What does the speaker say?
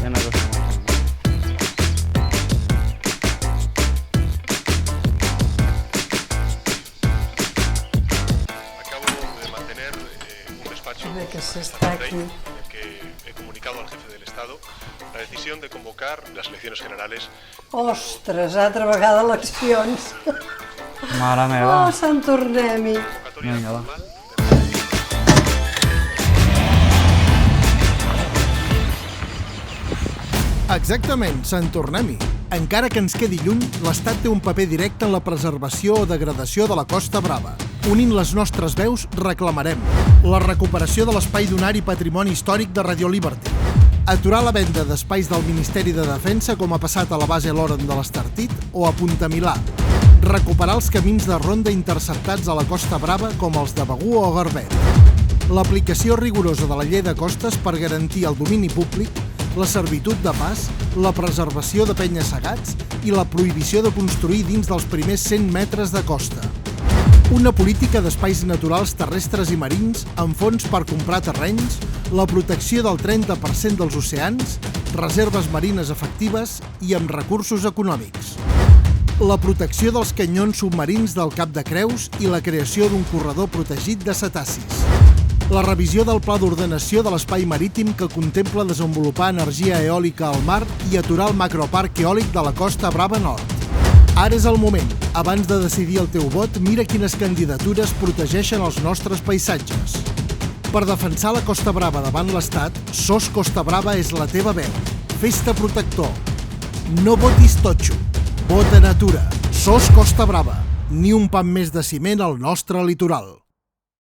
Ya no cosa más. Acabo de mantener un despacho De que con se esta está ley aquí. en el que he comunicado al jefe del Estado la decisión de convocar las elecciones generales. Ostres, altra vegada eleccions. Mare meva. Oh, Sant Tornem-hi. Convocatoria Venga, va. formal. Exactament, Sant Tornem-hi. Encara que ens quedi lluny, l'Estat té un paper directe en la preservació o degradació de la Costa Brava. Unint les nostres veus, reclamarem la recuperació de l'espai dunar i patrimoni històric de Radio Liberty, aturar la venda d'espais del Ministeri de Defensa com ha passat a la base Loren de l'Estartit o a Punta Milà, recuperar els camins de ronda interceptats a la Costa Brava com els de Begur o Garbet, l'aplicació rigorosa de la llei de costes per garantir el domini públic, la servitud de pas, la preservació de penya-segats i la prohibició de construir dins dels primers 100 metres de costa. Una política d'espais naturals terrestres i marins amb fons per comprar terrenys, la protecció del 30% dels oceans, reserves marines efectives i amb recursos econòmics. La protecció dels canyons submarins del Cap de Creus i la creació d'un corredor protegit de cetacis. La revisió del pla d'ordenació de l'espai marítim que contempla desenvolupar energia eòlica al mar i aturar el macroparc eòlic de la Costa Brava Nord. Ara és el moment. Abans de decidir el teu vot, mira quines candidatures protegeixen els nostres paisatges. Per defensar la Costa Brava davant l'Estat, SOS Costa Brava és la teva veu. Fes-te protector. No votis totxo. Vota natura. SOS Costa Brava. Ni un pam més de ciment al nostre litoral.